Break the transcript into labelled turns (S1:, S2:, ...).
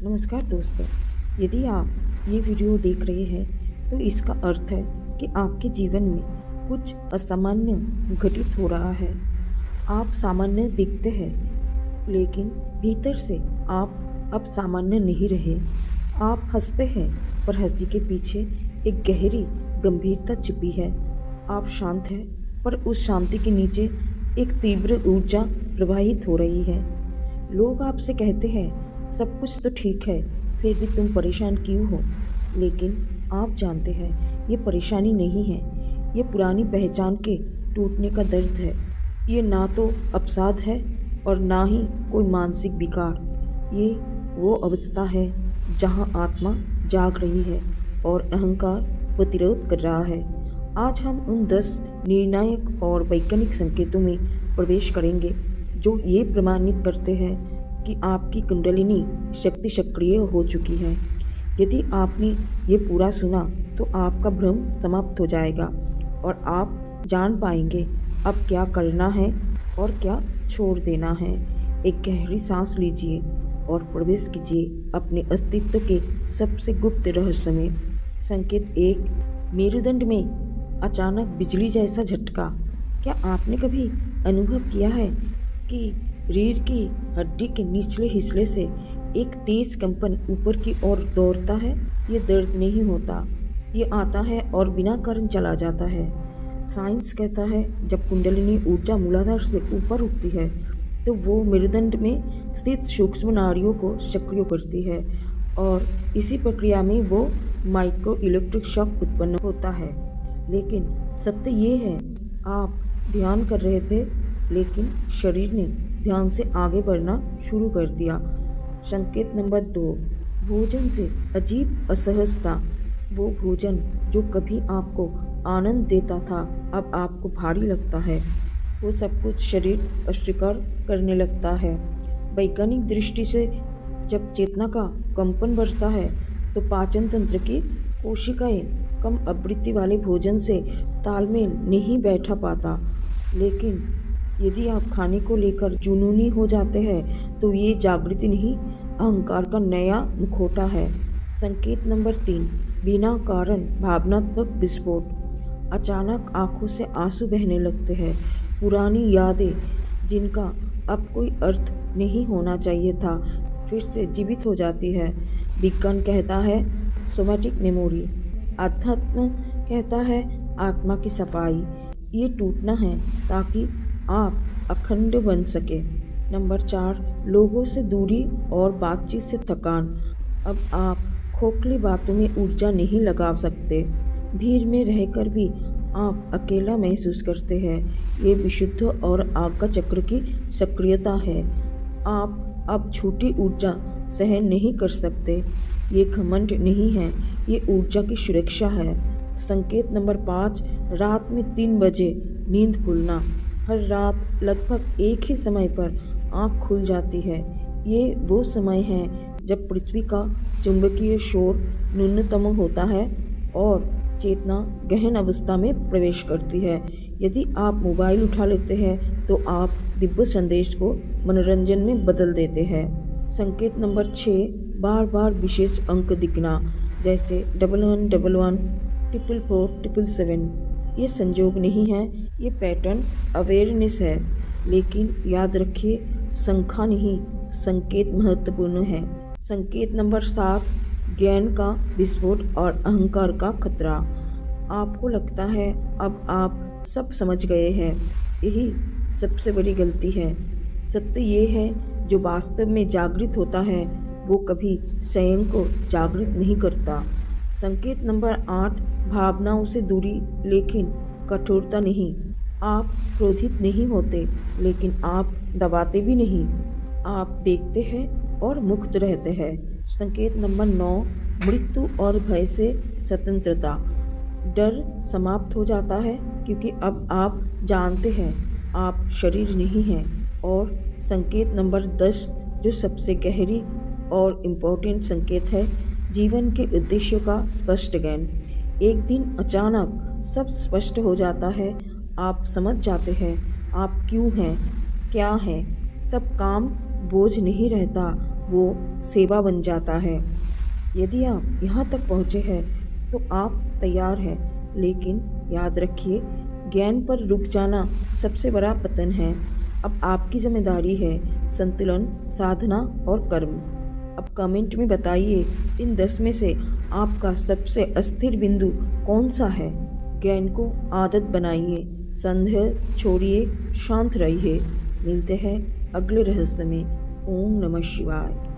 S1: नमस्कार दोस्तों, यदि आप ये वीडियो देख रहे हैं तो इसका अर्थ है कि आपके जीवन में कुछ असामान्य घटित हो रहा है। आप सामान्य दिखते हैं, लेकिन भीतर से आप अब सामान्य नहीं रहे। आप हंसते हैं, पर हंसी के पीछे एक गहरी गंभीरता छिपी है। आप शांत हैं, पर उस शांति के नीचे एक तीव्र ऊर्जा प्रवाहित हो रही है। लोग आपसे कहते हैं सब कुछ तो ठीक है, फिर भी तुम परेशान क्यों हो? लेकिन आप जानते हैं ये परेशानी नहीं है, ये पुरानी पहचान के टूटने का दर्द है। ये ना तो अवसाद है और ना ही कोई मानसिक विकार। ये वो अवस्था है जहाँ आत्मा जाग रही है और अहंकार प्रतिरोध कर रहा है। आज हम उन 10 निर्णायक और वैज्ञानिक संकेतों में प्रवेश करेंगे जो ये प्रमाणित करते हैं कि आपकी कुंडलिनी शक्ति सक्रिय हो चुकी है। यदि आपने ये पूरा सुना तो आपका भ्रम समाप्त हो जाएगा और आप जान पाएंगे अब क्या करना है और क्या छोड़ देना है। एक गहरी सांस लीजिए और प्रवेश कीजिए अपने अस्तित्व के सबसे गुप्त रहस्य में। संकेत 1, मेरुदंड में अचानक बिजली जैसा झटका। क्या आपने कभी अनुभव किया है कि रीढ़ की हड्डी के निचले हिस्से से एक तेज कंपन ऊपर की ओर दौड़ता है? ये दर्द नहीं होता, ये आता है और बिना कारण चला जाता है। साइंस कहता है जब कुंडलिनी ऊर्जा मूलाधार से ऊपर उठती है तो वो मेरुदंड में स्थित सूक्ष्म नाड़ियों को सक्रिय करती है और इसी प्रक्रिया में वो माइक्रो इलेक्ट्रिक शॉक उत्पन्न होता है। लेकिन सत्य ये है, आप ध्यान कर रहे थे लेकिन शरीर ने ध्यान से आगे बढ़ना शुरू कर दिया। संकेत नंबर 2, भोजन से अजीब असहजता। वो भोजन जो कभी आपको आनंद देता था अब आपको भारी लगता है। वो सब कुछ शरीर अस्वीकार करने लगता है। वैज्ञानिक दृष्टि से जब चेतना का कंपन बढ़ता है तो पाचन तंत्र की कोशिकाएं कम आवृत्ति वाले भोजन से तालमेल नहीं बैठा पाता। लेकिन यदि आप खाने को लेकर जुनूनी हो जाते हैं तो ये जागृति नहीं, अहंकार का नया मुखौटा है। संकेत नंबर 3, बिना कारण भावनात्मक विस्फोट। अचानक आंखों से आंसू बहने लगते हैं। पुरानी यादें जिनका अब कोई अर्थ नहीं होना चाहिए था फिर से जीवित हो जाती है। विज्ञान कहता है सोमैटिक मेमोरी, अध्यात्म कहता है आत्मा की सफाई। ये टूटना है ताकि आप अखंड बन सके। नंबर 4, लोगों से दूरी और बातचीत से थकान। अब आप खोखली बातों में ऊर्जा नहीं लगा सकते। भीड़ में रहकर भी आप अकेला महसूस करते हैं। ये विशुद्ध और आग का चक्र की सक्रियता है। आप अब छोटी ऊर्जा सहन नहीं कर सकते। ये घमंड नहीं है, ये ऊर्जा की सुरक्षा है। संकेत नंबर 5, रात में 3 बजे नींद खुलना। हर रात लगभग एक ही समय पर आँख खुल जाती है। ये वो समय है जब पृथ्वी का चुंबकीय शोर न्यूनतम होता है और चेतना गहन अवस्था में प्रवेश करती है। यदि आप मोबाइल उठा लेते हैं तो आप दिव्य संदेश को मनोरंजन में बदल देते हैं। संकेत नंबर 6, बार बार विशेष अंक दिखना, जैसे 1111, 444, 777। ये संजोग नहीं है, ये पैटर्न अवेयरनेस है। लेकिन याद रखिए, संख्या नहीं, संकेत महत्वपूर्ण है। संकेत नंबर 7, ज्ञान का विस्फोट और अहंकार का खतरा। आपको लगता है अब आप सब समझ गए हैं। यही सबसे बड़ी गलती है। सत्य ये है, जो वास्तव में जागृत होता है वो कभी स्वयं को जागृत नहीं करता। संकेत नंबर 8, भावनाओं से दूरी लेकिन कठोरता नहीं। आप क्रोधित नहीं होते लेकिन आप दबाते भी नहीं। आप देखते हैं और मुक्त रहते हैं। संकेत नंबर 9, मृत्यु और भय से स्वतंत्रता। डर समाप्त हो जाता है क्योंकि अब आप जानते हैं आप शरीर नहीं हैं। और संकेत नंबर 10, जो सबसे गहरी और इम्पोर्टेंट संकेत है, जीवन के उद्देश्यों का स्पष्ट ज्ञान। एक दिन अचानक सब स्पष्ट हो जाता है। आप समझ जाते हैं आप क्यों हैं, क्या हैं। तब काम बोझ नहीं रहता, वो सेवा बन जाता है। यदि आप यहाँ तक पहुँचे हैं तो आप तैयार हैं, लेकिन याद रखिए, ज्ञान पर रुक जाना सबसे बड़ा पतन है। अब आपकी जिम्मेदारी है संतुलन, साधना और कर्म। अब कमेंट में बताइए, इन 10 में से आपका सबसे अस्थिर बिंदु कौन सा है। ज्ञान को आदत बनाइए, संदेह छोड़िए, शांत रहिए। मिलते हैं अगले रहस्य में। ओम नमः शिवाय।